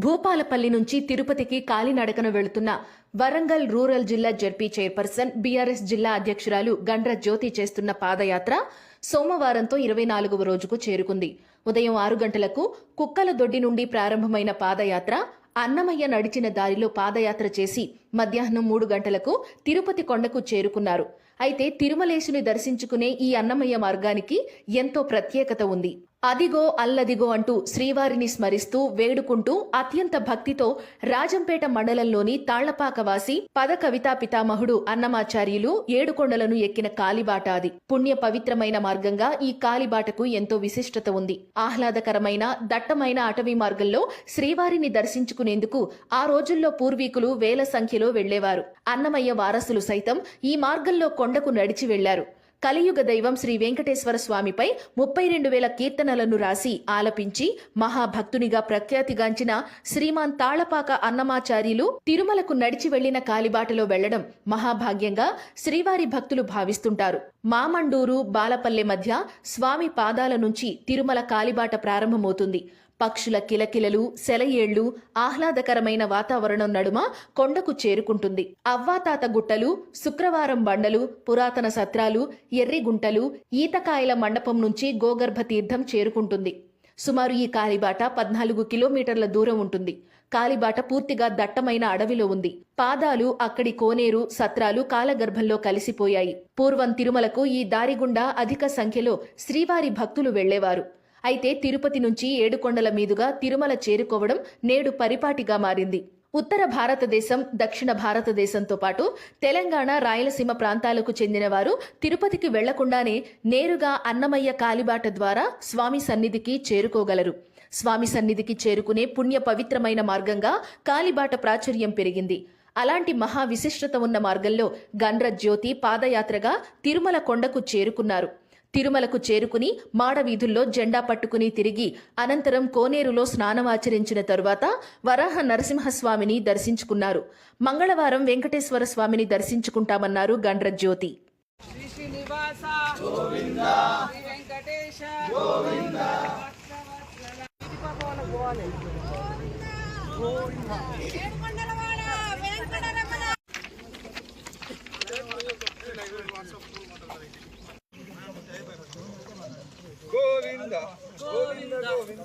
భూపాలపల్లి నుంచి తిరుపతికి కాలినడకన వెళుతున్న వరంగల్ రూరల్ జిల్లా జెడ్పీ చైర్పర్సన్ బీఆర్ఎస్ జిల్లా అధ్యక్షురాలు గండ్ర జ్యోతి చేస్తున్న పాదయాత్ర సోమవారంతో 24వ రోజుకు చేరుకుంది. ఉదయం 6 గంటలకు కుక్కలదొడ్డి నుండి ప్రారంభమైన పాదయాత్ర అన్నమయ్య నడిచిన దారిలో పాదయాత్ర చేసి మధ్యాహ్నం 3 గంటలకు తిరుపతి కొండకు చేరుకున్నారు. అయితే తిరుమలేశుని దర్శించుకునే ఈ అన్నమయ్య మార్గానికి ఎంతో ప్రత్యేకత ఉంది. అదిగో అల్లదిగో అంటూ శ్రీవారిని స్మరిస్తూ వేడుకుంటూ అత్యంత భక్తితో రాజంపేట మండలంలోని తాళ్లపాకవాసి పద కవితా పితామహుడు అన్నమాచార్యులు ఏడుకొండలను ఎక్కిన కాలిబాట అది. పుణ్య పవిత్రమైన మార్గంగా ఈ కాలిబాటకు ఎంతో విశిష్టత ఉంది. ఆహ్లాదకరమైన దట్టమైన అటవీ మార్గంలో శ్రీవారిని దర్శించుకునేందుకు ఆ రోజుల్లో పూర్వీకులు వేల సంఖ్యలో వెళ్లేవారు. అన్నమయ్య వారసులు సైతం ఈ మార్గంలో కొండకు నడిచి వెళ్లారు. కలియుగ దైవం శ్రీ వెంకటేశ్వర స్వామిపై 32,000 కీర్తనలను రాసి ఆలపించి మహాభక్తునిగా ప్రఖ్యాతిగాంచిన శ్రీమాన్ తాళ్లపాక అన్నమాచార్యులు తిరుమలకు నడిచి వెళ్లిన కాలిబాటలో వెళ్లడం మహాభాగ్యంగా శ్రీవారి భక్తులు భావిస్తుంటారు. మామండూరు బాలపల్లె మధ్య స్వామి పాదాల నుంచి తిరుమల కాలిబాట ప్రారంభమవుతుంది. పక్షుల కిలకిలలు, సెలయేళ్లు, ఆహ్లాదకరమైన వాతావరణం నడుమ కొండకు చేరుకుంటుంది. అవ్వాతాత గుట్టలు, శుక్రవారం బండలు, పురాతన సత్రాలు, ఎర్రిగుంటలు, ఈతకాయల మండపం నుంచి గోగర్భ తీర్థం చేరుకుంటుంది. సుమారు ఈ కాలిబాట 14 కిలోమీటర్ల దూరం ఉంటుంది. కాలిబాట పూర్తిగా దట్టమైన అడవిలో ఉంది. పాదాలు అక్కడి కోనేరు, సత్రాలు కాలగర్భంలో కలిసిపోయాయి. పూర్వం తిరుమలకు ఈ దారి గుండా అధిక సంఖ్యలో శ్రీవారి భక్తులు వెళ్లేవారు. అయితే తిరుపతి నుంచి ఏడుకొండల మీదుగా తిరుమల చేరుకోవడం నేడు పరిపాటిగా మారింది. ఉత్తర భారతదేశం, దక్షిణ భారతదేశంతో పాటు తెలంగాణ, రాయలసీమ ప్రాంతాలకు చెందిన వారు తిరుపతికి వెళ్లకుండానే నేరుగా అన్నమయ్య కాలిబాట ద్వారా స్వామి సన్నిధికి చేరుకోగలరు. స్వామి సన్నిధికి చేరుకునే పుణ్య పవిత్రమైన మార్గంగా కాలిబాట ప్రాచుర్యం పెరిగింది. అలాంటి మహా విశిష్టత ఉన్న మార్గంలో గండ్ర జ్యోతి పాదయాత్రగా తిరుమల కొండకు చేరుకున్నారు. తిరుమలకు చేరుకుని మాడవీధుల్లో జెండా పట్టుకుని తిరిగి అనంతరం కోనేరులో స్నానమాచరించిన తరువాత వరాహ నరసింహస్వామిని దర్శించుకున్నారు. మంగళవారం వెంకటేశ్వర స్వామిని దర్శించుకుంటామన్నారు గండ్ర జ్యోతి. గోవింద గోవింద గోవింద